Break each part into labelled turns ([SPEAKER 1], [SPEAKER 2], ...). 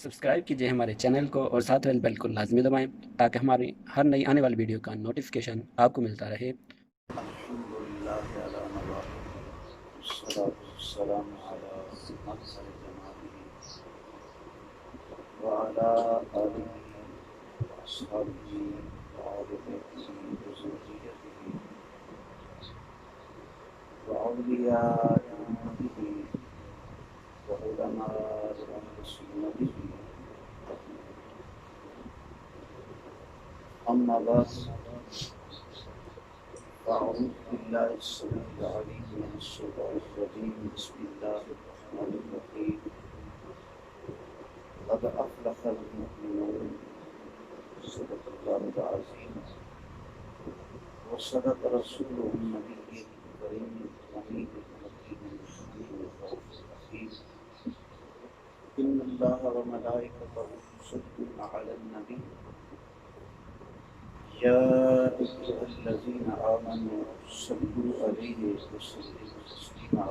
[SPEAKER 1] Subscribe کیجئے ہمارے channel کو اور ساتھ والے بیل کو لازمی دبائیں تاکہ ہماری ہر نئی آنے والی ویڈیو کا نوٹیفیکیشن آپ کو ملتا رہے۔
[SPEAKER 2] الحمد للہ علی نواہ والصلاة والسلام علی مرسل جنابہ وعلی آلہ واصحابہ وآل بیتہ وذریتہ وأولیاء امتہ وعلماء اہل سنتہ اما بعد أعوذ بالله السميع العليم من الشيطان الرجيم بسم الله الرحمن الرحيم قد أفلح المؤمنون صدق الله العظيم وصدق رسوله النبي الكريم الأمين المكين المحمود الرؤوف الرحيم إن الله وملائكته يصلون على النبي یا ایھا الذین آمنوا صلوا علیہ وسلموا تسلیما۔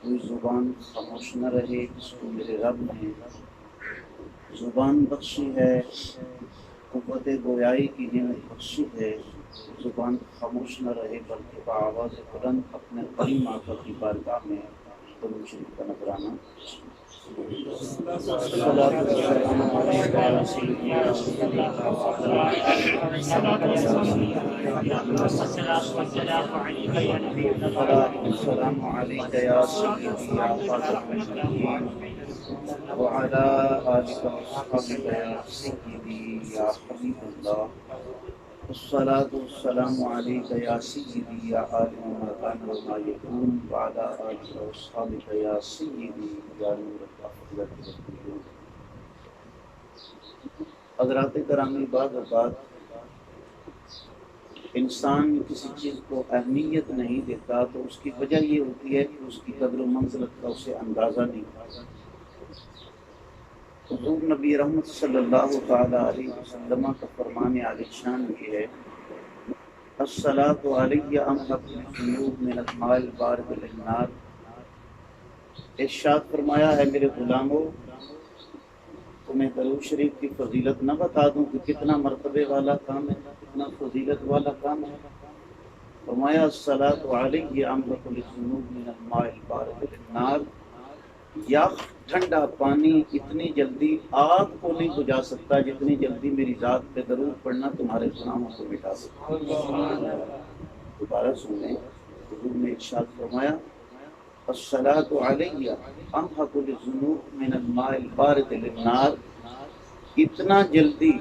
[SPEAKER 2] کوئی زبان خاموش نہ رہے جس کو میرے رب نے زبان بخشی ہے، قوت گویائی کی نعمت بخشی ہے۔ زبان خاموش نہ رہے بلکہ بآواز بلند اپنے کریم آقا کی بارگاہ میں درود شریف کا نذرانہ۔ الصلاۃ والسلام علیک یا سیدی السلام علیک یا سیدی یا خاتم النبیین وعلی آلک واصحابک یا سیدی یا حبیب اللہ۔ الصلاۃ والسلام علیک یا سیدی یا عالم ما کان وما یکون وعلی آلک واصحابک یا سیدی یا نور الافضل۔ حضرات گرامی، بعد اوقات انسان کسی چیز کو اہمیت نہیں دیتا تو اس کی وجہ یہ ہوتی ہے کہ اس کی قدر و منزلت کا اسے اندازہ نہیں ہوتا۔ حضور نبی رحمت صلی اللہ تعالی علیہ وسلم کا فرمان عالی شان یہ ہے، الصلاۃ علی امحق الذنوب من الماء البارد للنار۔ ارشاد فرمایا ہے، میرے غلاموں، تمہیں درود شریف کی فضیلت نہ بتا دوں کہ کتنا مرتبے والا کام ہے، کتنا فضیلت والا کام ہے؟ فرمایا الصلاۃ علی امحق الذنوب من الماء البارد للنار۔ یخ ٹھنڈا پانی اتنی جلدی آگ کو نہیں بجھا سکتا جتنی جلدی میری ذات پہ درود پڑھنا تمہارے گناہوں کو مٹا سکتا۔ دوبارہ سنیں، حضور نے ارشاد فرمایا الصلاۃ علی امحق الذنوب من الماء البارد للنار۔ اتنا جلدی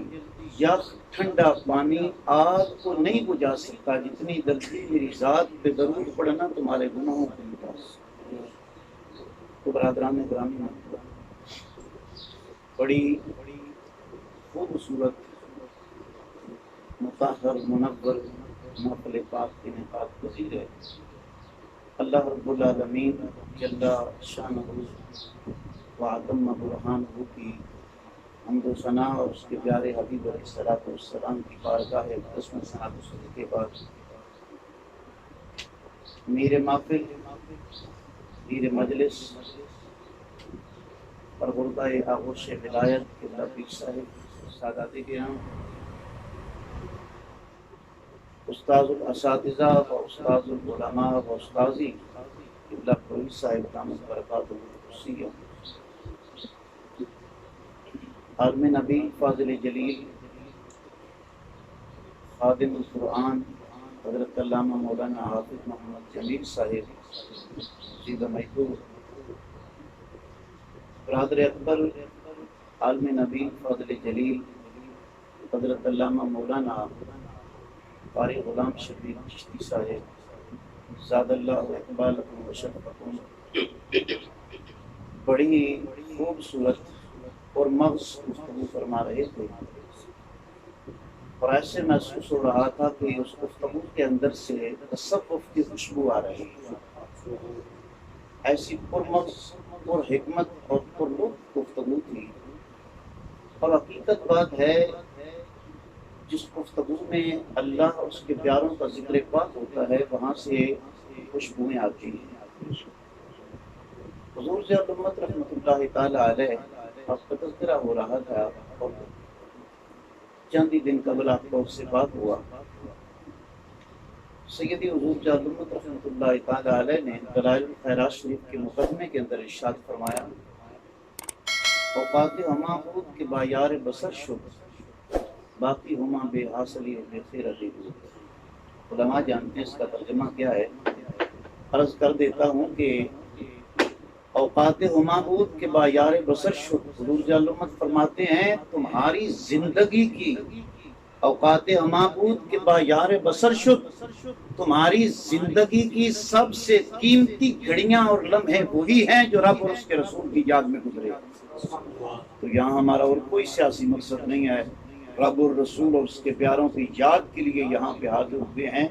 [SPEAKER 2] یخ ٹھنڈا پانی آگ کو نہیں بجھا سکتا جتنی جلدی میری ذات پہ درود پڑھنا تمہارے گناہوں کو مٹا سکتا۔ تو برادران گرامی، بڑی خوبصورت مطہر منور محفل پاک کی نکات پذیر ہے۔ اللہ رب العالمین جل شانہ و عظم برہانہ کی حمد و ثنا اور اس کے پیارے حبیب علیہ الصلوۃ والسلام کی بارگاہ اقدس میں ثنا گزاری کے بعد میر محفل، میر مجلس پربردہ آغوش ولایت قبلہ پیر صاحب، سادات کرام، استاذ الاساتذہ و استاذ العلماء و استاذی قبلہ پیر صاحب دامت برکاتہ القدسیہ، عالم نبی فاضل جلیل خادم القرآن حضرت علامہ مولانا حافظ محمد جمیل صاحب زیدہ محبوب، برادر اکبر عالم نبی فاضل جلیل حضرت علامہ مولانا قاری غلام شبیر چشتی صاحب زاد اللہ اقبالکم و شرفکم، بڑی خوبصورت اور مغز گفتگو فرما رہے تھے، اور ایسے محسوس ہو رہا تھا کہ اس گفتگو کے اندر سے تصوف کی خوشبو آ رہی ہے۔ ایسی پرمغز پر حکمت اور پر لطف گفتگو تھی، اور حقیقت بات ہے جس گفتگو میں اللہ اور اس کے پیاروں کا ذکر پاک ہوتا ہے وہاں سے خوشبوئیں آتی ہیں۔ حضور ضیاء الامت رحمۃ اللہ تعالی علیہ آپ کا تذکرہ ہو رہا تھا اور چند ہی دن قبل آپ کا اس سے بات ہوا. سیدی حضور جلالہ رحمۃ اللہ تعالی علیہ نے دلائل الخیرات شریف کے مقدمے کے اندر ارشاد فرمایا اوقات ہما بود کے بایار بسر شد باقی ہما بے حاصلی و بے خیرتی بود. علماء جانتے ہیں اس کا ترجمہ کیا ہے. عرض کر دیتا ہوں کہ اوقات ہما بود کے بایار بسر شد، حضور جلالہ فرماتے ہیں تمہاری زندگی کی اوقات ہما بود کے بایار بسر شد، تمہاری زندگی کی سب سے قیمتی گھڑیاں اور لمحے وہی ہیں جو رب اور اس کے رسول کی یاد میں گزرے. تو یہاں ہمارا اور کوئی سیاسی مقصد نہیں ہے، رب اور رسول اور اس کے پیاروں کی یاد کے لیے یہاں پہ حاضر ہوئے ہیں.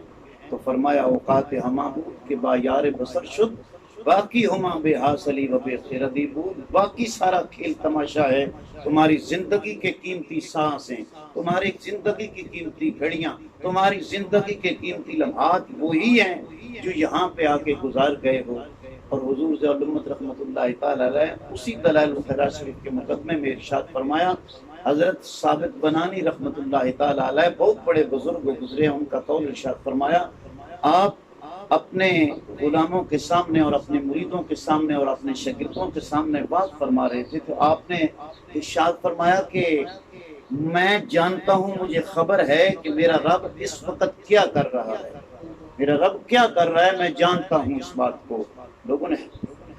[SPEAKER 2] تو فرمایا اوقات ہما بود کے بایار بسر شد باقی ہما بے حاصلی و بے خیرتی بود. باقی سارا کھیل تماشا ہے، تمہاری زندگی کے قیمتی سانسیں، تمہاری زندگی کی قیمتی گھڑیاں، تمہاری زندگی کے قیمتی لمحات وہی ہیں جو یہاں پہ آ کے گزار گئے ہو. اور حضور ذوالامت رحمۃ اللہ تعالی علیہ اسی دلائل الخیرات شریف کے مقدمے میں ارشاد فرمایا. حضرت ثابت بنانی رحمۃ اللہ تعالی علیہ بہت بڑے بزرگ گزرے ہیں، ان کا قول ارشاد فرمایا آپ اپنے غلاموں کے سامنے اور اپنے مریدوں کے سامنے اور اپنے شاگردوں کے سامنے بات فرما رہے تھے تو آپ نے ارشاد فرمایا کہ میں جانتا ہوں، مجھے خبر ہے کہ میرا رب اس وقت کیا کر رہا ہے، میرا رب کیا کر رہا ہے، میں جانتا ہوں اس بات کو. لوگوں نے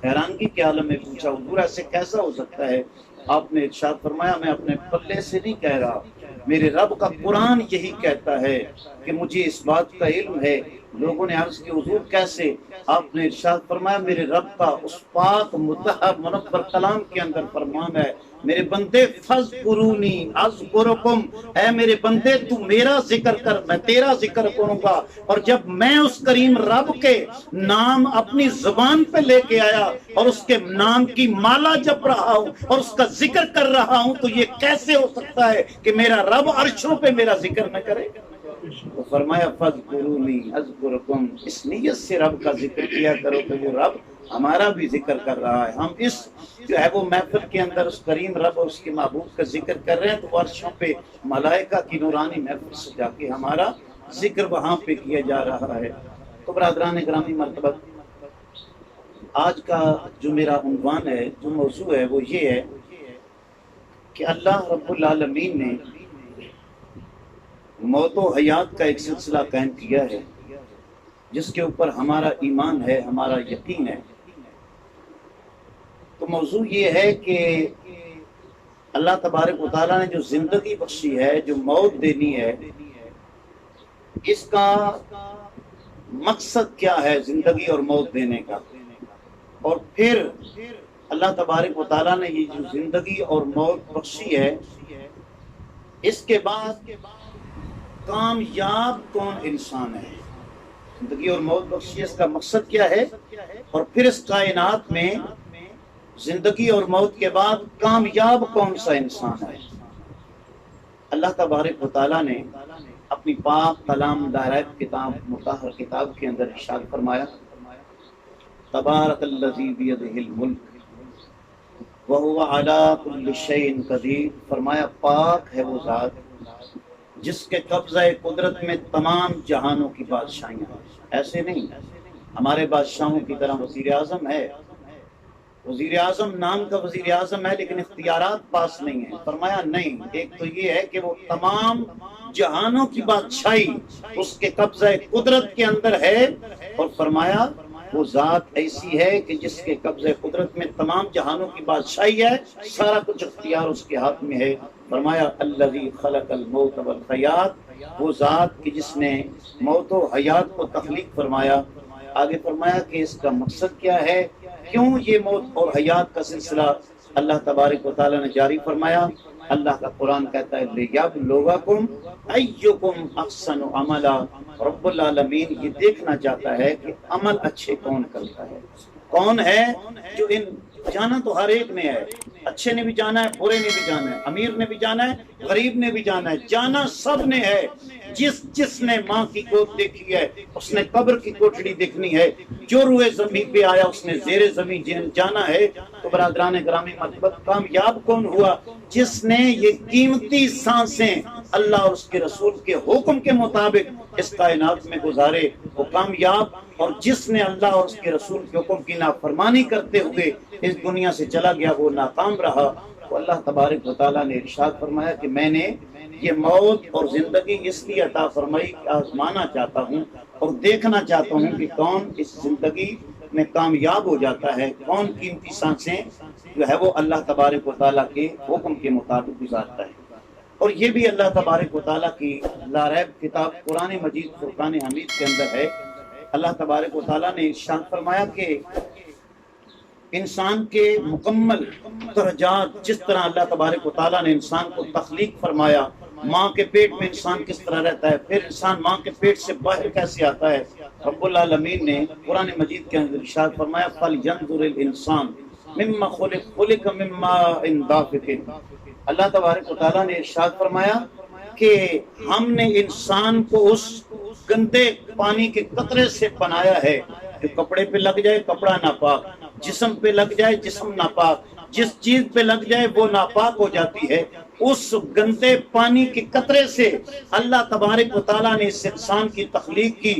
[SPEAKER 2] حیرانگی کے عالم میں پوچھا حضور ایسے کیسا ہو سکتا ہے؟ آپ نے ارشاد فرمایا میں اپنے پلے سے نہیں کہہ رہا، میرے رب کا قرآن یہی کہتا ہے کہ مجھے اس بات کا علم ہے. لوگوں نے عرض کی حضور کیسے؟ آپ نے ارشاد فرمایا میرے رب کا اس پاک مطہر منور کلام کے اندر فرمان ہے میرے بندے فذکرونی اذکرکم، اے میرے بندے تو میرا ذکر کر میں تیرا ذکر کروں گا. اور جب میں اس کریم رب کے نام اپنی زبان پہ لے کے آیا اور اس کے نام کی مالا جپ رہا ہوں اور اس کا ذکر کر رہا ہوں تو یہ کیسے ہو سکتا ہے کہ میرا رب عرشوں پہ میرا ذکر نہ کرے؟ تو فرمایا فذکرونی اذکرکم، اس نیت سے رب کا ذکر کیا کرو کہ وہ رب ہمارا بھی ذکر کر رہا ہے. ہم اس جو ہے وہ محفل کے اندر اس کریم رب اور اس کے محبوب کا ذکر کر رہے ہیں تو عرشوں پہ ملائکہ کی نورانی محفل سجا کے ہمارا ذکر وہاں پہ کیا جا رہا ہے. تو برادران گرامی مرتبہ آج کا جو میرا عنوان ہے، جو موضوع ہے وہ یہ ہے کہ اللہ رب العالمین نے موت و حیات کا ایک سلسلہ قائم کیا ہے جس کے اوپر ہمارا ایمان ہے، ہمارا یقین ہے. تو موضوع یہ ہے کہ اللہ تبارک و تعالیٰ نے جو زندگی بخشی ہے، جو موت دینی ہے، اس کا مقصد کیا ہے زندگی اور موت دینے کا. اور پھر اللہ تبارک و تعالیٰ نے یہ جو زندگی اور موت بخشی ہے اس کے بعد کامیاب کون انسان ہے، زندگی اور موت بخشی اس کا مقصد کیا ہے، اور پھر اس کائنات میں زندگی اور موت کے بعد کامیاب کون سا انسان ہے. اللہ تبارک و تعالیٰ نے اپنی پاک کلام دائرہ کتاب مطہر کتاب کے اندر ارشاد فرمایا تبارک الذی بیدہ الملک وہو علی کل شیء قدیر. فرمایا پاک ہے وہ ذات جس کے قبضہ قدرت میں تمام جہانوں کی بادشاہیاں ہیں. ایسے نہیں ہمارے بادشاہوں کی طرح وزیر اعظم ہے، وزیر اعظم نام کا وزیر اعظم ہے لیکن اختیارات پاس نہیں ہیں. فرمایا نہیں، ایک تو یہ ہے کہ وہ تمام جہانوں کی بادشاہی اس کے قبضہ قدرت کے اندر ہے، اور فرمایا وہ ذات ایسی ہے کہ جس کے قبضہ قدرت میں تمام جہانوں کی بادشاہی ہے، سارا کچھ اختیار اس کے ہاتھ میں ہے. فرمایا الذی خلق الموت والحیات، وہ ذات کہ جس نے موت و حیات کو تخلیق فرمایا. آگے فرمایا کہ اس کا مقصد کیا ہے، کیوں یہ موت اور حیات کا سلسلہ اللہ تبارک و تعالیٰ نے جاری فرمایا. اللہ کا قرآن کہتا ہے لِيَبْلُوَكُمْ أَيُّكُمْ أَحْسَنُ عَمَلًا. رب العالمین یہ دیکھنا چاہتا ہے کہ عمل اچھے کون کرتا ہے، کون ہے جو ان جانا تو ہر ایک میں ہے اچھے نے بھی جانا ہے، برے نے بھی جانا ہے، امیر نے بھی جانا ہے، غریب نے بھی جانا ہے، جانا سب نے ہے۔ جس نے ماں کی گود دیکھی ہے اس نے قبر کی کوٹڑی دیکھنی ہے، جو روئے زمین پہ آیا اس نے زیر زمین جانا ہے۔ تو برادران گرامی مرتبت کامیاب کون ہوا؟ جس نے یہ قیمتی سانسیں اللہ اور اس کے رسول کے حکم کے مطابق اس کائنات میں گزارے، وہ کامیاب۔ اور جس نے اللہ اور اس کے رسول کے حکم کی نافرمانی کرتے ہوئے اس دنیا سے چلا گیا وہ ناکام رہا۔ تو اللہ تبارک و تعالیٰ نے ارشاد فرمایا کہ میں نے یہ موت اور زندگی اس لیے عطا فرمائی کہ آزمانا چاہتا ہوں اور دیکھنا چاہتا ہوں کہ کون اس زندگی میں کامیاب ہو جاتا ہے، کون قیمتی سانسیں جو ہے وہ اللہ تبارک و تعالیٰ کے حکم کے مطابق گزارتا ہے۔ اور یہ بھی اللہ تبارک و تعالیٰ کی لا ریب کتاب قرآن مجید فرقان حمید کے اندر ہے۔ اللہ تبارک و تعالیٰ نے ارشاد فرمایا کہ انسان کے مکمل درجات، جس طرح اللہ تبارک و تعالیٰ نے انسان کو تخلیق فرمایا، ماں کے پیٹ میں انسان کس طرح رہتا ہے، پھر انسان ماں کے پیٹ سے باہر کیسے آتا ہے، رب العالمین نے قرآن مجید کے اندر ارشاد فرمایا فَلْيَنْظُرِ الْإِنسَانُ مِمَّا خُلِقَ مِن مَّاءٍ دَافِقٍ۔ اللہ تبارک و تعالیٰ نے ارشاد فرمایا کہ ہم نے انسان کو اس گندے پانی کے قطرے سے بنایا ہے جو کپڑے پہ لگ جائے کپڑا ناپاک، جسم پہ لگ جائے جسم ناپاک، جس چیز پہ لگ جائے وہ ناپاک ہو جاتی ہے۔ اس گندے پانی کے قطرے سے اللہ تبارک و تعالیٰ نے اس انسان کی تخلیق کی،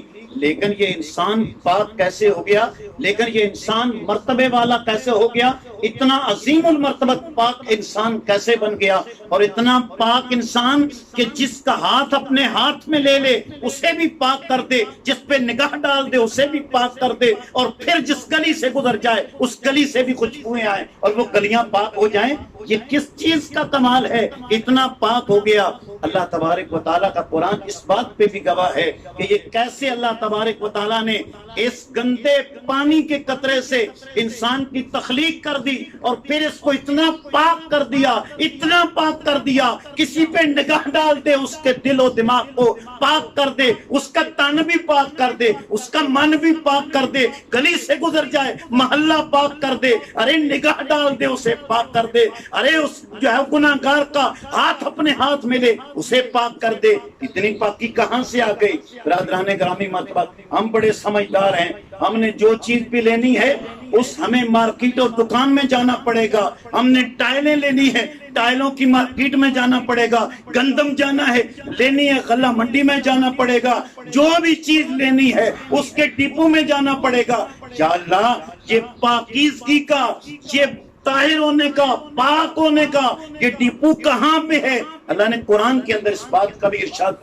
[SPEAKER 2] لیکن یہ انسان پاک کیسے ہو گیا، لیکن یہ انسان مرتبے والا کیسے ہو گیا، اتنا عظیم المرتبت پاک انسان کیسے بن گیا، اور اتنا پاک انسان کہ جس کا ہاتھ اپنے ہاتھ میں لے لے اسے بھی پاک کر دے، جس پہ نگاہ ڈال دے اسے بھی پاک کر دے، اور پھر جس گلی سے گزر جائے اس گلی سے بھی خوشبوئیں آئیں اور وہ گلیاں پاک ہو جائیں۔ یہ کس چیز کا کمال ہے، اتنا پاک ہو گیا۔ اللہ تبارک و تعالیٰ کا قرآن اس بات پہ بھی گواہ ہے کہ یہ کیسے اللہ تبارک و تعالیٰ نے اس گندے پانی کے قطرے سے انسان کی تخلیق کر دی اور پھر اس کو اتنا پاک کر دیا، اتنا پاک کر دیا، کسی پہ نگاہ ڈال دے اس کے دل و دماغ کو پاک کر دے، اس کا تن بھی پاک کر دے، اس کا من بھی پاک کر دے، گلی سے گزر جائے محلہ پاک کر دے، ارے نگاہ ڈال دے اسے پاک کر دے، ارے اس جو ہے گناہگار کا ہاتھ اپنے ہاتھ میں لے اسے پاک کر دے۔ اتنی پاکی کہاں سے آ گئی؟ برادران گرامی مرتبہ ہم بڑے سمجھدار ہیں، ہم نے جو چیز بھی لینی ہے اس ہمیں مارکیٹ اور دکان میں جانا پڑے گا، ہم نے ٹائلیں لینی ہے ٹائلوں کی مارکیٹ میں جانا پڑے گا، گندم جانا ہے لینی ہے غلہ منڈی میں جانا پڑے گا، جو بھی چیز لینی ہے اس کے ڈپو میں جانا پڑے گا۔ یا اللہ یہ پاکیزگی کا، یہ طاہر ہونے کا، پاک ہونے کا یہ ڈپو کہاں پہ ہے؟ اللہ نے قرآن کے اندر اس بات کا بھی ارشاد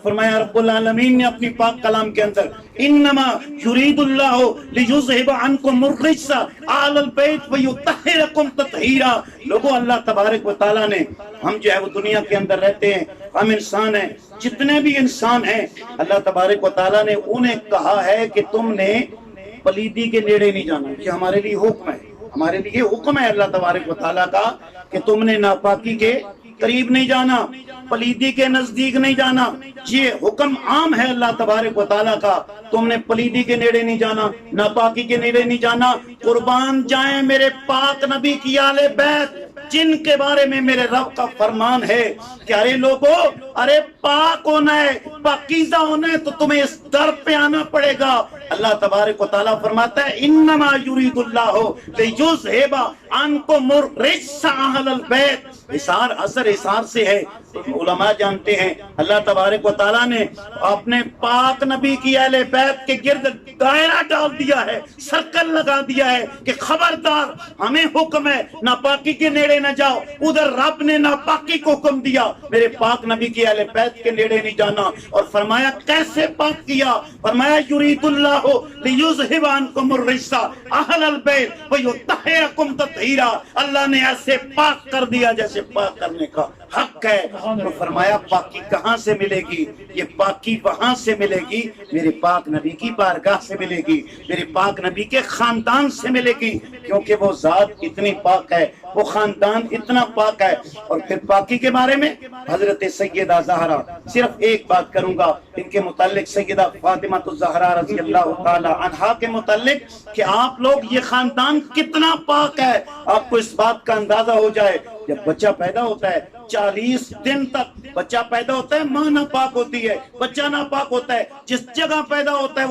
[SPEAKER 2] فرمایا رب العالمین نے اپنی پاک کلام کے اندر انما یرید اللہ لیذھب عنکم الرجس اہل البیت ویطہرکم تطہیرا۔ لوگوں اللہ تبارک و تعالیٰ نے، ہم جو ہے وہ دنیا کے اندر رہتے ہیں، ہم انسان ہیں، جتنے بھی انسان ہیں اللہ تبارک و تعالیٰ نے انہیں کہا ہے کہ تم نے پلیدی کے نیڑے نہیں جانا۔ یہ ہمارے لیے حکم ہے، ہمارے لیے حکم ہے اللہ تبارک و تعالیٰ کا کہ تم نے ناپاکی کے قریب نہیں جانا، پلیدی کے نزدیک نہیں جانا۔ یہ حکم عام ہے اللہ تبارک و تعالیٰ کا، تم نے پلیدی کے نیڑے نہیں جانا، ناپاکی کے نیڑے نہیں جانا۔ قربان جائیں میرے پاک نبی کی آل بیت جن کے بارے میں میرے رب کا فرمان ہے کہ ارے لوگو، ارے پاک ہونا ہے، پاکیزہ ہونا ہے تو تمہیں اس در پہ آنا پڑے گا۔ اللہ تبارک و تعالیٰ فرماتا ہے انما یرید اللہ لیذھب عنکم الرجس اہل البیت۔ حصار اثر حصار سے ہے، علماء جانتے ہیں اللہ تبارک و تعالیٰ نے اپنے پاک نبی کی اہل بیت کے گرد دائرہ ڈال دیا ہے، سرکل لگا دیا ہے کہ خبردار ہمیں حکم ہے ناپاکی کے نیڑے نہ جاؤ، ادھر رب نے ناپاکی کو حکم دیا، میرے پاک نبی کی اہل بیت کے نیڑے نہیں جانا۔ اور فرمایا کیسے پاک کیا؟ فرمایا یرید اللہ لیذھب عنکم الرجس اہل البیت ویطہرکم تطہیرا۔ اللہ نے ایسے پاک کر دیا جیسے پاک کرنے کا حق ہے۔ تو فرمایا پاکی کہاں سے ملے گی؟ یہ پاکی وہاں سے ملے گی میرے پاک نبی کی بارگاہ سے ملے گی، میرے پاک نبی کے خاندان سے ملے گی، کیونکہ وہ ذات اتنی پاک ہے، وہ خاندان اتنا پاک ہے۔ اور پھر پاکی کے بارے میں حضرت سیدہ زہرا، صرف ایک بات کروں گا ان کے متعلق، سیدہ فاطمہ الزہرا رضی اللہ تعالی عنہا کے متعلق، کہ آپ لوگ یہ خاندان کتنا پاک ہے، آپ کو اس بات کا اندازہ ہو جائے جب بچہ پیدا ہوتا ہے 40 دن تک بچہ پیدا ہوتا ہے، ماں ناپاک ہوتی ہے، بچہ ناپاک ہوتا ہے، جس جگہ پیدا ہوتا ہے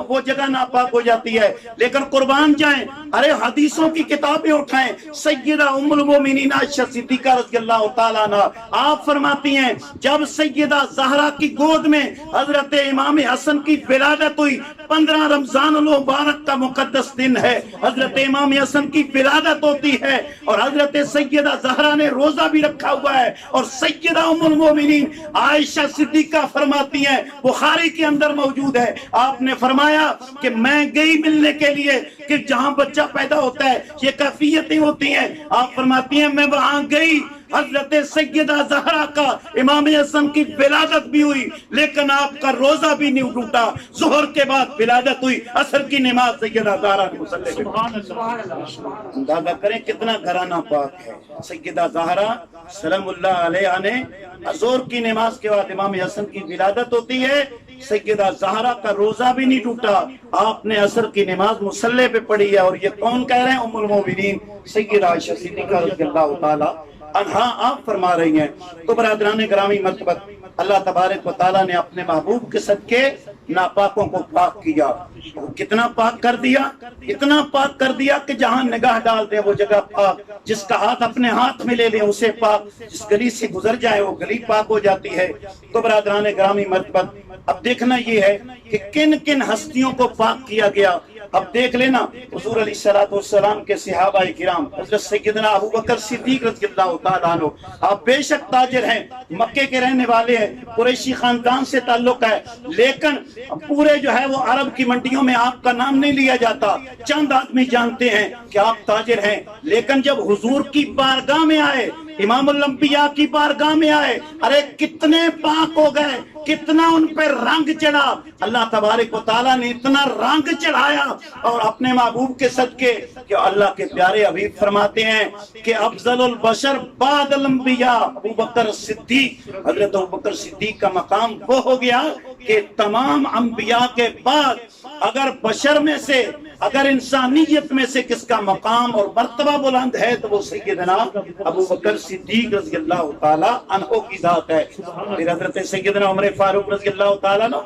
[SPEAKER 2] وہ جگہ ناپاک ہو جاتی ہے، لیکن قربان جائیں، ارے حدیثوں کی کتابیں اٹھائیں، سیدہ ام المومنین عائشہ صدیقہ رضی اللہ تعالیٰ عنہ آپ فرماتی ہیں جب سیدہ زہرا کی گود میں حضرت امام حسن کی ولادت ہوئی، 15 رمضان المبارک کا مقدس دن ہے، حضرت امام حسن کی ولادت ہوتی ہے اور حضرت سیدہ زہرا نے روزہ بھی رکھا ہوا ہے، اور سیدہ ام المومنین عائشہ صدیقہ فرماتی ہیں، بخاری کے اندر موجود ہے، آپ نے فرمایا کہ میں گئی ملنے کے لیے کہ جہاں بچہ پیدا ہوتا ہے یہ کیفیتیں ہوتی ہیں، آپ فرماتی ہیں میں وہاں گئی، حضرت سیدہ زہرا کا امام حسن کی ولادت بھی ہوئی لیکن آپ کا روزہ بھی نہیں ٹوٹا، ظہر کے بعد ولادت ہوئی، عصر کی نماز سیدہ زہرا نے مصلی پہ۔ اندازہ کریں کتنا گھرانہ پاک ہے۔ سیدہ زہرا سلام اللہ علیہ نے ظہر کی نماز کے بعد امام حسن کی ولادت ہوتی ہے، سیدہ زہرا کا روزہ بھی نہیں ٹوٹا، آپ نے عصر کی نماز مصلی پہ پڑھی ہے، اور یہ کون کہہ رہے ہیں؟ ام المومنین سیدہ عائشہ صدیقہ رضی اللہ تعالی عنہا آپ فرما رہی ہیں۔ تو برادران گرامی مرتبت، اللہ تبارک و تعالیٰ نے اپنے محبوب کے صدقے ناپاکوں کو پاک کیا، کتنا پاک کر دیا، اتنا پاک کر دیا کہ جہاں نگاہ ڈال دیں وہ جگہ پاک، جس کا ہاتھ اپنے ہاتھ میں لے لیں اسے پاک، جس گلی سے گزر جائے وہ گلی پاک ہو جاتی ہے۔ تو برادران گرامی مرتبت، اب دیکھنا یہ ہے کہ کن کن ہستیوں کو پاک کیا گیا۔ اب دیکھ لینا حضور علیہ السلام کے صحابہ کرام، حضرت سیدنا ابو بکر صدیق رضی اللہ تعالیٰ عنہ، آپ بے شک تاجر ہیں، مکے کے رہنے والے ہیں، قریشی خاندان سے تعلق ہے، لیکن پورے جو ہے وہ عرب کی منڈیوں میں آپ کا نام نہیں لیا جاتا، چند آدمی جانتے ہیں کہ آپ تاجر ہیں، لیکن جب حضور کی بارگاہ میں آئے، امام الانبیاء کی بارگاہ میں آئے، ارے کتنے پاک ہو گئے، کتنا ان پہ رنگ چڑھا، اللہ تبارک و تعالیٰ نے اتنا رنگ چڑھایا اور اپنے محبوب کے صدقے کہ اللہ کے پیارے حبیب فرماتے ہیں کہ افضل البشر بعد الانبیاء ابو بکر صدیق، حضرت ابو بکر صدیق کا مقام وہ ہو گیا کہ تمام انبیاء کے بعد اگر بشر میں سے، اگر انسانیت میں سے کس کا مقام اور مرتبہ بلند ہے تو وہ سیدنا ابو بکر صدیق رضی اللہ تعالیٰ عنہ کی ذات ہے۔ پھر حضرت سیدنا عمر فاروق رضی اللہ تعالیٰ عنہ،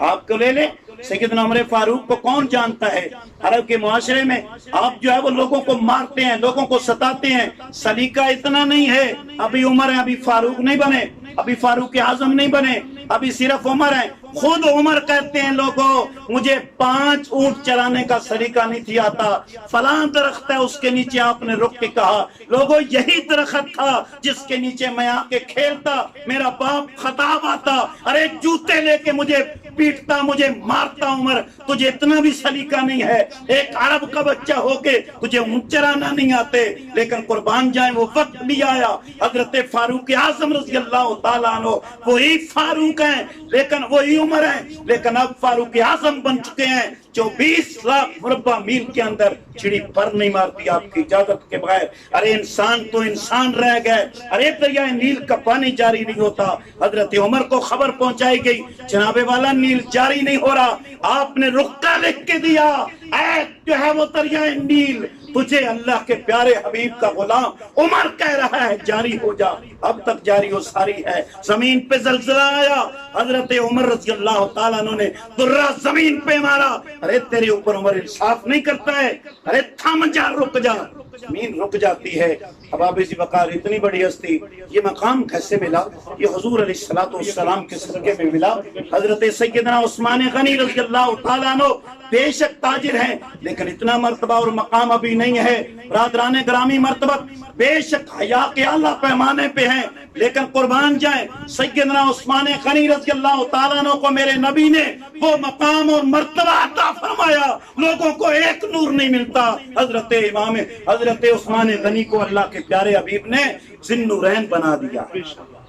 [SPEAKER 2] آپ کو لے لیں، سیدنا عمر فاروق کو کون جانتا ہے؟ عرب کے معاشرے میں آپ جو ہے وہ لوگوں کو مارتے ہیں، لوگوں کو ستاتے ہیں، سلیقہ اتنا نہیں ہے، ابھی عمر ہے، ابھی فاروق نہیں بنے، ابھی فاروق اعظم نہیں بنے، ابھی صرف عمر ہیں۔ خود عمر کہتے ہیں لوگوں مجھے 5 اونٹ چلانے کا سلیقہ نہیں تھی آتا، فلاں درخت ہے اس کے نیچے آپ نے رک کے کہا، لوگوں یہی درخت تھا جس کے نیچے میں آ کے کھیلتا، میرا باپ خطاب آتا، ارے جوتے لے کے مجھے پیٹتا، مجھے مارتا، عمر تجھے اتنا بھی سلیقہ نہیں ہے، ایک عرب کا بچہ ہو کے تجھے اونٹ چلانا نہیں آتے۔ لیکن قربان جائیں وہ وقت بھی آیا، حضرت فاروق اعظم رضی اللہ تعالیٰ عنہ وہی فاروق ہیں لیکن وہی عمر ہیں، لیکن اب فاروق اعظم بن چکے ہیں جو 20 لاکھ مربع میل کے اندر چڑی پر نہیں مارتی آپ کی اجازت کے بغیر۔ ارے انسان تو انسان رہ گئے، ارے دریائے نیل کا پانی جاری نہیں ہوتا، حضرت عمر کو خبر پہنچائی گئی جناب والا نیل جاری نہیں ہو رہا، آپ نے رخہ لکھ کے دیا، اے جو ہے وہ دریائے نیل تجھے اللہ کے پیارے حبیب کا غلام عمر کہہ رہا ہے جاری ہو جا، اب تک جاری و ساری ہے۔ زمین پہ زلزلہ آیا، حضرت عمر رضی اللہ تعالیٰ عنہ نے درہ زمین پہ مارا، ارے تیرے اوپر عمر انصاف نہیں کرتا ہے، ارے تھم جا، رک جا، زمین رک جاتی ہے۔ اب آپ اسی وقار اتنی بڑی ہستی، یہ مقام کیسے ملا؟ یہ حضور علیہ السلام کے صدقے میں ملا۔ حضرت سیدنا عثمان غنی رضی اللہ تعالیٰ عنہ بے شک تاجر ہیں لیکن اتنا مرتبہ اور مقام ابھی نہیں ہے۔ برادران گرامی مرتبت بے شک حیا کے اعلیٰ پیمانے پہ ہیں لیکن قربان جائیں، سیدنا عثمان غنی رضی اللہ تعالیٰ عنہ کو میرے نبی نے وہ مقام اور مرتبہ عطا فرمایا، لوگوں کو ایک نور نہیں ملتا۔ حضرت عثمان غنی کو اللہ کے پیارے حبیب نے ذی النورین بنا دیا،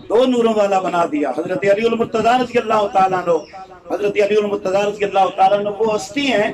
[SPEAKER 2] دو نوروں والا بنا دیا۔ حضرت علی المرتضیٰ رضی اللہ تعالیٰ عنہ، حضرت علی المرتضیٰ رضی اللہ تعالیٰ عنہ وہ ہستی ہیں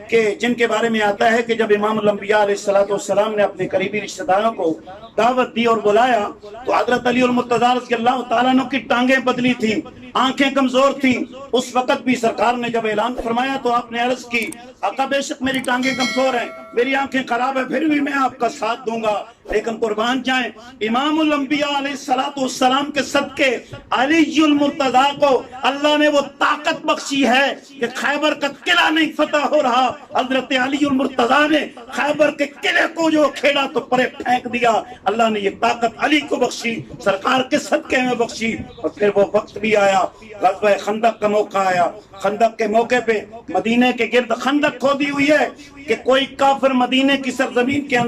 [SPEAKER 2] کہ جن کے بارے میں آتا ہے کہ جب امام الانبیاء علیہ السلام نے اپنے قریبی رشتہ داروں کو دعوت دی اور بلایا تو حضرت علی المرتضیٰ رضی اللہ تعالیٰ عنہ کی ٹانگیں بدلی تھیں، آنکھیں کمزور تھیں۔ اس وقت بھی سرکار نے جب اعلان فرمایا تو آپ نے عرض کی، آقا بے شک میری ٹانگیں کمزور ہیں، میری آنکھیں خراب ہیں، پھر بھی میں آپ کا ساتھ دوں گا، لیکن قربان جائیں امام الانبیاء علیہ السلام کے صدقے علی المرتضیٰ کو اللہ نے وہ طاقت بخشی ہے کہ خیبر کا قلعہ نہیں فتح ہو رہا، حضرت علی المرتضیٰ نے خیبر کے قلعے کو جو کھیڑا تو پرے پھینک دیا، اللہ نے یہ طاقت علی کو بخشی، سرکار کے صدقے میں بخشی۔ اور پھر وہ وقت بھی آیا، غزوہ خندق کا موقع آیا، خندق کے موقع پہ مدینے کے گرد خندق کھودی ہوئی ہے کہ کوئی کافر مدینے کی سرزمین کے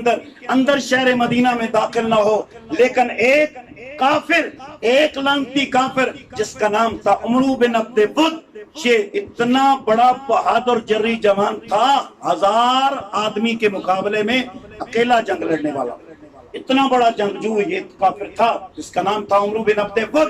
[SPEAKER 2] اندر شہر مدینہ میں داخل نہ ہو، لیکن ایک کافر، ایک لعنتی کافر جس کا نام تھا عمرو بن عبد ود، یہ اتنا بڑا بہادر جری جوان تھا، 1000 آدمی کے مقابلے میں اکیلا جنگ لڑنے والا، اتنا بڑا جنگجو یہ کافر تھا جس کا نام تھا عمرو بن عبد ود۔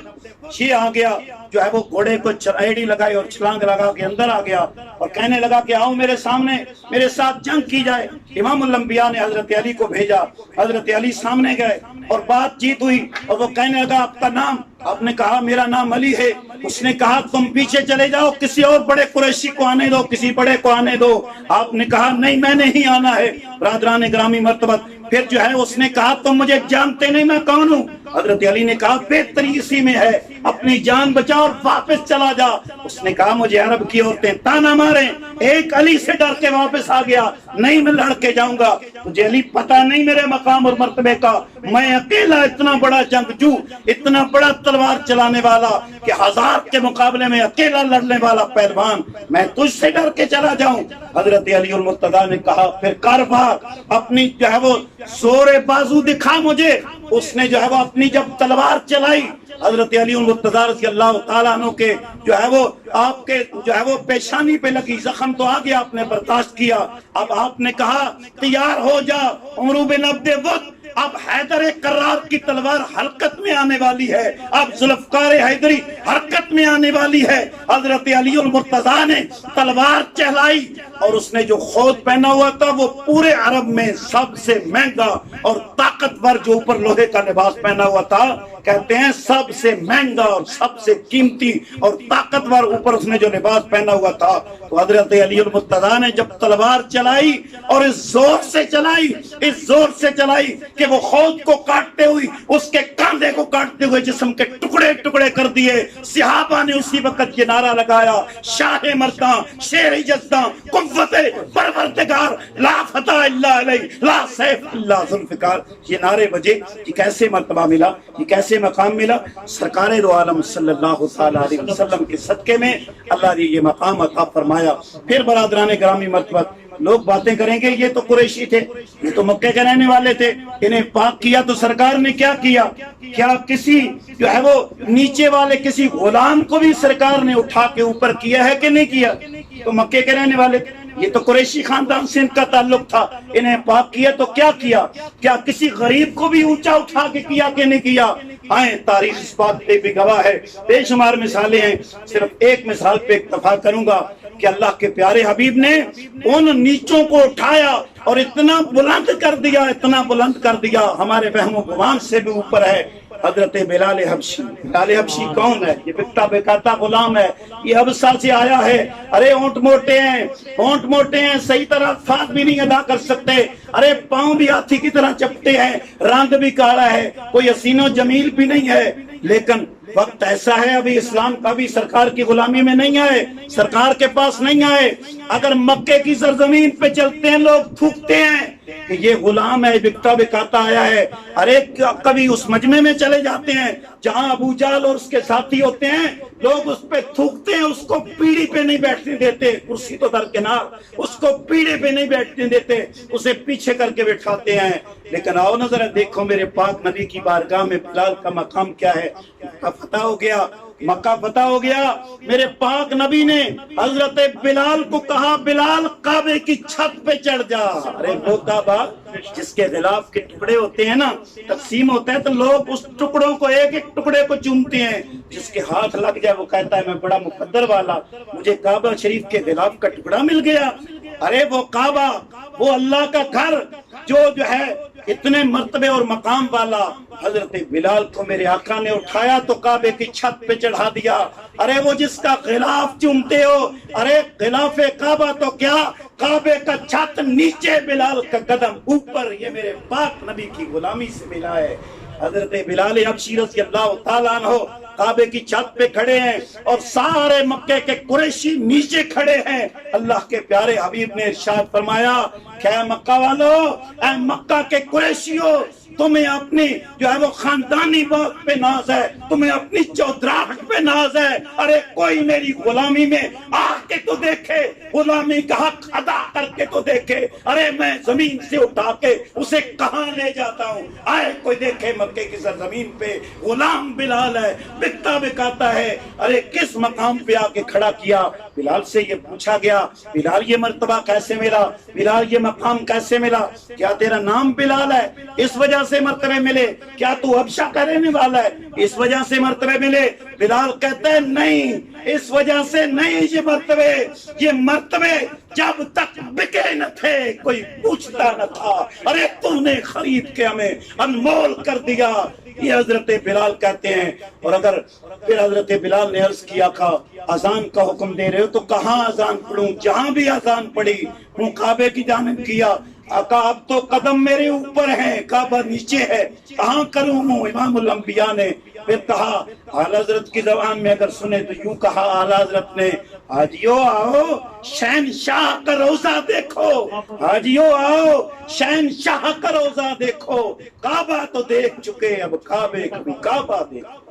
[SPEAKER 2] یہ آ گیا جو ہے وہ گھوڑے کو ایڑی لگائی اور چھلانگ لگا کے اندر آ گیا اور کہنے لگا کہ آؤ میرے سامنے، میرے ساتھ جنگ کی جائے۔ امام الانبیاء نے حضرت علی کو بھیجا، حضرت علی سامنے گئے اور بات چیت ہوئی اور وہ کہنے لگا آپ کا نام؟ آپ نے کہا میرا نام علی ہے۔ اس نے کہا تم پیچھے چلے جاؤ، کسی اور بڑے قریشی کو آنے دو، کسی بڑے کو آنے دو۔ آپ نے کہا نہیں میں نہیں آنا ہے۔ برادران گرامی مرتبت پھر جو ہے اس نے کہا تم مجھے جانتے نہیں میں کون ہوں؟ حضرت علی نے کہا بہتری اسی میں ہے، اپنی جان بچا اور واپس چلا جا۔ اس نے کہا مجھے عرب کی عورتیں تانا ماریں، ایک علی سے ڈر کے واپس آ گیا، نہیں میں لڑ کے جاؤں گا، مجھے علی پتہ نہیں میرے مقام اور مرتبے کا، میں اکیلا اتنا بڑا جنگجو، اتنا بڑا تلوار چلانے والا کہ 1000 کے مقابلے میں اکیلا لڑنے والا پہلوان، میں تجھ سے ڈر کے چلا جاؤں؟ حضرت علی المرتضیٰ نے کہا پھر کر بھاگ، اپنی جو ہے وہ زور بازو دکھا مجھے۔ اس نے جو ہے وہ اپنی جب تلوار چلائی، حضرت علی المرتضیٰ رضی اللہ تعالیٰ عنہ کے جو ہے وہ آپ کے جو ہے وہ پیشانی پہ لگی، زخم تو آ گیا، آپ نے برداشت کیا۔ اب آپ نے کہا تیار ہو جا عمرو بن عبد ود، اب حیدر کرار کی تلوار حرکت میں آنے والی ہے، اب ذوالفقار حیدری حرکت میں آنے والی ہے۔ حضرت علی المرتضیٰ نے تلوار چلائی اور اس نے جو خود پہنا ہوا تھا وہ پورے عرب میں سب سے مہنگا اور طاقتور، جو اوپر لوہے کا لباس پہنا ہوا تھا کہتے ہیں سب سے مہنگا اور سب سے قیمتی اور طاقتور اوپر اس نے جو لباس پہنا ہوا تھا۔ تو حضرت علی المرتضیٰ نے جب تلوار چلائی اور اس زور سے چلائی کہ وہ خود کو کاٹتے ہوئی اس کے کاندھے کو کاٹتے ہوئے جسم کے ٹکڑے ٹکڑے کر دیے۔ صحابہ نے اسی وقت یہ نعرہ لگایا شاہ مرداں شیر جزداں قوت پروردگار لا فتح الا علیہ لا سیف الا ذوالفقار، یہ نعرے بجے۔ یہ کیسے مرتبہ ملا، یہ کیسے مقام ملا؟ سرکار دو عالم صلی اللہ علیہ وسلم کے صدقے میں اللہ نے یہ مقام عطا فرمایا۔ پھر برادران گرامی مرتبت لوگ باتیں کریں گے یہ تو قریشی تھے، یہ تو مکے کے رہنے والے تھے، انہیں پاک کیا تو سرکار نے کیا کیا؟ کیا کسی جو ہے وہ نیچے والے کسی غلام کو بھی سرکار نے اٹھا کے اوپر کیا ہے کہ نہیں کیا؟ تو مکے کے رہنے والے تھے، یہ تو قریشی خاندان سے ان کا تعلق تھا، انہیں پاک کیا تو کیا کیا؟ کیا کسی غریب کو بھی اونچا اٹھا کے کیا کہ نہیں کیا؟ آئیں تاریخ اس بات پہ بھی گواہ ہے، بے شمار مثالیں ہیں، صرف ایک مثال پہ اکتفا کروں گا کہ اللہ کے پیارے حبیب نے ان نیچوں کو اٹھایا اور اتنا بلند کر دیا، ہمارے وہم و گمان سے بھی اوپر ہے۔ حضرت بلال حبشی، بلال حبشی کون ہے؟ یہ بکتا بکاتا غلام ہے، یہ حبشہ سے آیا ہے۔ ارے اونٹ موٹے ہیں، صحیح طرح الفاظ بھی نہیں ادا کر سکتے، ارے پاؤں بھی ہاتھی کی طرح چپٹے ہیں، رنگ بھی کالا ہے، کوئی حسین و جمیل بھی نہیں ہے، لیکن وقت ایسا ہے ابھی اسلام کا بھی سرکار کی غلامی میں نہیں آئے، سرکار کے پاس نہیں آئے۔ اگر مکے کی سرزمین پہ چلتے ہیں لوگ تھوکتے ہیں کہ یہ غلام ہے، بکتا بکاتا آیا ہے۔ ارے کبھی اس مجمع میں چلے جاتے ہیں جہاں ابو جہل اور اس کے ساتھی ہوتے ہیں، لوگ اس پہ تھوکتے ہیں، اس کو پیڑھی پہ نہیں بیٹھنے دیتے، کرسی تو درکنار، اس کو پیڑھی پہ نہیں بیٹھنے دیتے، اسے پیچھے کر کے بٹھاتے ہیں۔ لیکن آؤ نظر دیکھو میرے پاک نبی کی بارگاہ میں بلال کا مقام کیا ہے، فتح ہو گیا مکہ فتح ہو گیا، میرے پاک نبی نے حضرت بلال کو کہا بلال کعبے کی چھت پہ چڑھ جا۔ ارے وہ کعبہ جس کے غلاف کے ٹکڑے ہوتے ہیں نا، تقسیم ہوتا ہے تو لوگ اس ٹکڑوں کو ایک ایک ٹکڑے کو چومتے ہیں، جس کے ہاتھ لگ جائے وہ کہتا ہے میں بڑا مقدر والا، مجھے کعبہ شریف کے غلاف کا ٹکڑا مل گیا۔ ارے وہ کعبہ، وہ اللہ کا گھر جو ہے اتنے مرتبے اور مقام والا، حضرت بلال کو میرے آقا نے اٹھایا تو کعبے کی چھت پہ چڑھا دیا۔ ارے وہ جس کا غلاف چومتے ہو، ارے غلاف کعبہ تو کیا، کعبے کا چھت نیچے، بلال کا قدم اوپر، یہ میرے پاک نبی کی غلامی سے ملا ہے۔ حضرت بلال حبشی رضی اللہ تعالیٰ عنہ کعبے کی چھت پہ کھڑے ہیں اور سارے مکے کے قریشی نیچے کھڑے ہیں۔ اللہ کے پیارے حبیب نے ارشاد فرمایا کہ اے مکہ والو، اے مکہ کے قریشیو، تمہیں اپنی جو ہے وہ خاندانی بات پہ ناز ہے، تمہیں اپنی چودراہٹ پہ ناز ہے۔ ارے کوئی میری غلامی میں آ کے تو دیکھے، غلامی کا حق ادا کر کے تو دیکھے۔ ارے میں زمین سے اٹھا کے اسے کہاں لے جاتا ہوں، آئے کوئی دیکھے مکے کی سرزمین پہ غلام بلال ہے، بکتا بکاتا ہے۔ ارے کس مقام پہ آ کے کھڑا کیا؟ بلال سے یہ پوچھا گیا بلال یہ مرتبہ کیسے ملا، بلال یہ مقام کیسے ملا؟ کیا تیرا نام بلال ہے اس وجہ سے مرتبے ملے؟ کیا تو حبشہ کا رہنے والا ہے اس وجہ سے مرتبے ملے؟ بلال کہتا ہے نہیں، اس وجہ سے نہیں، یہ مرتبے جب تک بکے نہ تھے کوئی پوچھتا نہ تھا، ارے تو نے خرید کے ہمیں انمول کر دیا، یہ حضرت بلال کہتے ہیں۔ اور اگر پھر حضرت بلال نے عرض کیا تھا اذان کا حکم دے رہے ہو تو کہاں اذان پڑھوں؟ جہاں بھی اذان پڑھی وہ کعبے کی جانب کیا۔ آقا اب تو قدم میرے اوپر ہیں، کعبہ نیچے ہے، کہاں کروں ہوں؟ امام الانبیاء نے پھر کہا، اعلیٰ حضرت کی زبان میں اگر سنے تو یوں کہا اعلیٰ حضرت نے، حاجیو آؤ شہنشاہ کا روزہ دیکھو، حاجیو آؤ شہنشاہ کا روزہ دیکھو، کعبہ تو دیکھ چکے اب کعبے کا بھی کعبہ دیکھو۔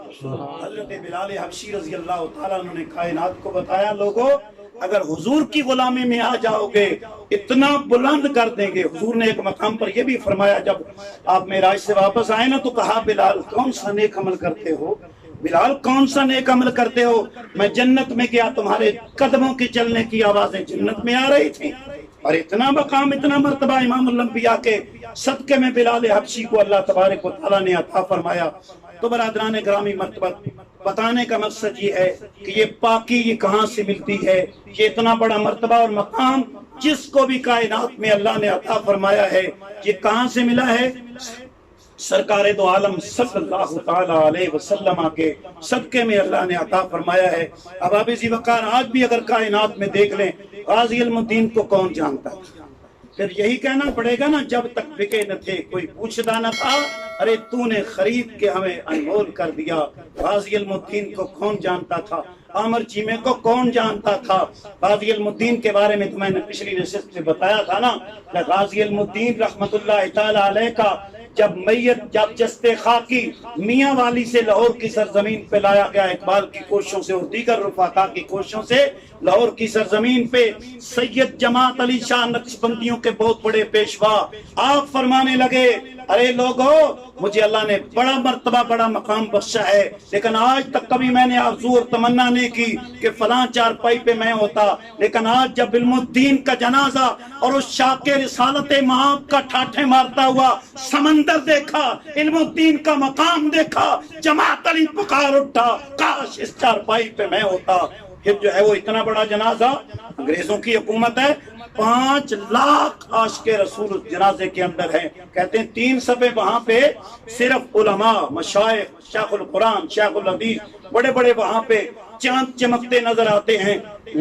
[SPEAKER 2] حضرت بلال حبشی رضی اللہ تعالیٰ عنہ نے کائنات کو بتایا لوگوں اگر حضور کی غلامی میں آ جاؤ گے اتنا بلند کر دیں گے۔ حضور نے ایک مقام پر یہ بھی فرمایا جب آپ معراج سے واپس آئے نا تو کہا بلال کون سا نیک عمل کرتے ہو، بلال کون سا نیک عمل کرتے ہو؟ میں جنت میں گیا تمہارے قدموں کی چلنے کی آوازیں جنت میں آ رہی تھیں۔ اور اتنا مقام اتنا مرتبہ امام الانبیاء کے صدقے میں بلال حبشی کو اللہ تبارک و تعالیٰ نے عطا فرمایا۔ تو برادران گرامی مرتبہ بتانے کا مقصد یہ ہے کہ یہ پاکی یہ کہاں سے ملتی ہے، یہ اتنا بڑا مرتبہ اور مقام جس کو بھی کائنات میں اللہ نے عطا فرمایا ہے یہ کہاں سے ملا ہے؟ سرکار دو عالم صلی اللہ تعالیٰ علیہ وسلم کے صدقے میں اللہ نے عطا فرمایا ہے۔ اب آپ ذی وقار آج بھی اگر کائنات میں دیکھ لیں غازی علم الدین کو کون جانتا ہے؟ پھر یہی کہنا پڑے گا نا جب تک بکے نہ تھے کوئی پوچھتا نہ تھا، ارے تو نے خرید کے ہمیں انمول کر دیا۔ غازی علم الدین کو کون جانتا تھا؟ عامر چیمے کو کون جانتا تھا؟ غازی علم الدین کے بارے میں تو میں نے پچھلی نشست میں بتایا تھا نا کہ غازی علم الدین رحمت اللہ تعالی علیہ کا جب جستے خاکی میاں والی سے لاہور کی سرزمین پہ لایا گیا اقبال کی کوششوں سے اور دیگر رفقا کی کوششوں سے، لاہور کی سرزمین پہ سید جماعت علی شاہ نقشبندیوں کے بہت بڑے پیشوا آپ فرمانے لگے ارے لوگو مجھے اللہ نے بڑا مرتبہ بڑا مقام بخشا ہے لیکن آج تک کبھی میں نے آرزو اور تمنا نہیں کی کہ فلاں چارپائی پہ میں ہوتا، لیکن آج جب علم الدین کا جنازہ اور اس شاہ کے رسالت مآب کا ٹھاٹھے مارتا ہوا سمندر دیکھا، علم الدین کا مقام دیکھا، جماعت علی پکار اٹھا کاش اس چارپائی پہ میں ہوتا۔ پھر جو ہے وہ اتنا بڑا جنازہ، انگریزوں کی حکومت ہے، 5 لاکھ عاشق رسول اس جنازے کے اندر ہیں، کہتے ہیں 3 صفحے وہاں پہ صرف علماء مشائخ شیخ القرآن شیخ الحدیث بڑے بڑے وہاں پہ چاند چمکتے نظر آتے ہیں۔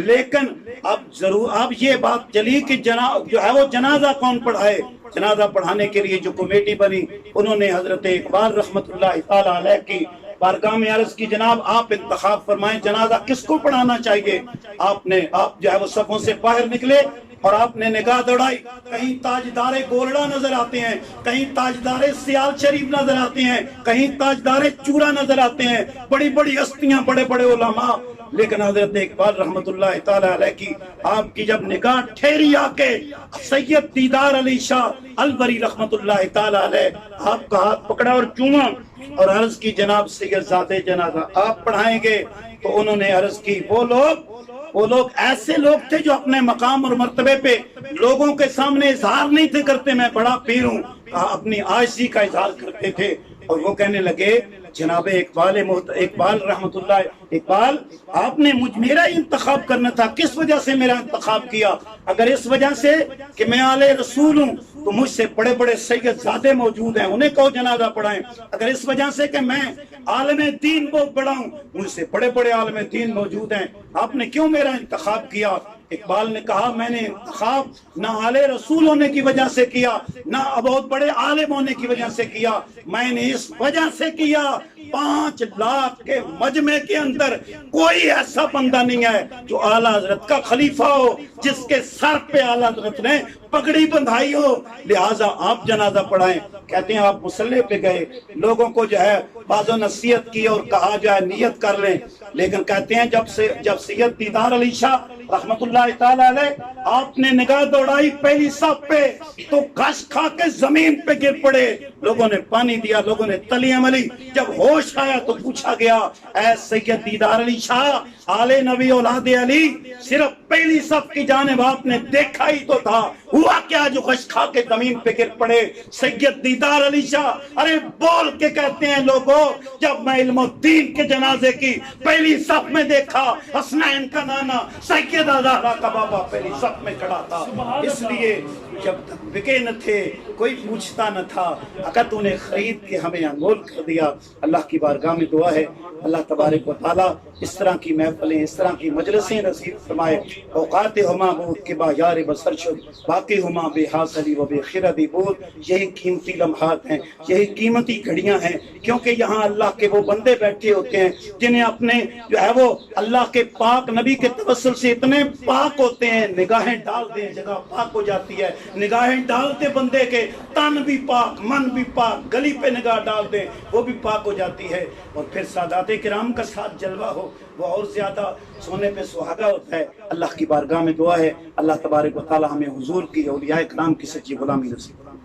[SPEAKER 2] لیکن اب یہ بات چلی کہ جو ہے وہ جنازہ کون پڑھائے؟ جنازہ پڑھانے کے لیے جو کمیٹی بنی انہوں نے حضرت اقبال رحمت اللہ تعالی علیہ کی بارگاہ میں عرض کی جناب آپ انتخاب فرمائیں جنازہ کس کو پڑھانا چاہیے۔ آپ جو ہے وہ صفوں سے باہر نکلے اور آپ نے نگاہ دوڑائی، کہیں تاجدار گولڑا نظر آتے ہیں، کہیں تاجدار سیال شریف نظر آتے ہیں، کہیں تاجدار چورا نظر آتے ہیں، بڑی بڑی ہستیاں بڑے بڑے علماء
[SPEAKER 3] لیکن حضرت اقبال رحمت اللہ تعالی علیہ کی آپ کی جب نگاہ ٹھہری آ کے سید دیدار علی شاہ الوری رحمت اللہ تعالی علیہ آپ کا ہاتھ پکڑا اور چوما اور عرض کی جناب سید زادے جنازہ آپ پڑھائیں گے، تو انہوں نے عرض کی وہ لوگ ایسے لوگ تھے جو اپنے مقام اور مرتبے پہ لوگوں کے سامنے اظہار نہیں تھے کرتے میں بڑا پیر ہوں، اپنی عاجزی کا اظہار کرتے تھے، اور وہ کہنے لگے جناب اقبال رحمت اللہ اقبال آپ نے میرا انتخاب کرنا تھا، کس وجہ سے میرا انتخاب کیا؟ اگر اس وجہ سے کہ میں آل رسول ہوں تو مجھ سے بڑے بڑے سید زادے موجود ہیں، انہیں کہو جنازہ پڑھائیں۔ اگر اس وجہ سے کہ میں عالم دین بہت بڑا ہوں، مجھ سے بڑے بڑے عالم دین موجود ہیں، آپ نے کیوں میرا انتخاب کیا؟ اقبال نے کہا میں نے انتخاب نہ آل رسول ہونے کی وجہ سے کیا، نہ بہت بڑے عالم ہونے کی وجہ سے کیا، میں نے اس وجہ سے کیا 5 لاکھ کے مجمع کے اندر کوئی ایسا بندہ نہیں ہے جو اعلیٰ حضرت کا خلیفہ ہو جس کے سر پہ اعلیٰ حضرت نے پگڑی بندھائی ہو، لہٰذا آپ جنازہ پڑھائیں۔ کہتے ہیں آپ مصلی پہ گئے، لوگوں کو جو ہے باز و نصیحت کی اور کہا جائے نیت کر لیں، لیکن کہتے ہیں جب سید دیدار علی شاہ رحمت اللہ تعالی علیہ آپ نے نگاہ دوڑائی پہلی صف پہ تو گھس کھا کے زمین پہ گر پڑے، لوگوں نے پانی دیا، لوگوں نے تلیاں ملی، جب ہوش آیا تو پوچھا گیا اے سید دیدار علی شاہ آل نبی اولاد علی، صرف پہلی صف کی جانب آپ نے دیکھا ہی تو تھا، ہوا کیا جو گھس کھا کے زمین پہ گر پڑے؟ سید دیدار علی شاہ ارے بول کے کہتے ہیں لوگوں جب میں علم الدین کے جنازے کی پہلی صف میں دیکھا، حسنین کا نانا سیدہ زہرا کا بابا پہلی صف میں کھڑا تھا، اس لیے جب تک بکے نہ تھے کوئی پوچھتا نہ تھا، اگر تو نے خرید کے ہمیں انمول کر دیا۔ اللہ کی بارگاہ میں دعا ہے اللہ تبارک و تعالیٰ اس طرح کی محفلیں، اس طرح کی مجلسیں نصیب فرمائے، اوقات ہما بود کے با یار بسر شد، باقی ہما بے حاصلی و بے خردی بود۔ یہی قیمتی لمحات ہیں، یہی قیمتی گھڑیاں ہیں، کیونکہ یہاں اللہ کے وہ بندے بیٹھے ہوتے ہیں جنہیں اپنے جو ہے وہ اللہ کے پاک نبی کے توسل سے اتنے پاک ہوتے ہیں، نگاہیں ڈال دیں جگہ پاک ہو جاتی ہے، نگاہیں ڈالتے بندے کے تن بھی پاک، من بھی پاک، گلی پہ نگاہ ڈال دیں وہ بھی پاک ہو جاتی ہے، اور پھر سادات کرام کا ساتھ جلوہ ہو وہ اور زیادہ سونے پہ سہاگا ہوتا ہے۔ اللہ کی بارگاہ میں دعا ہے اللہ تبارک و تعالی ہمیں حضور کی اولیاء کرام کی سچی غلامی نصیب فرمائے۔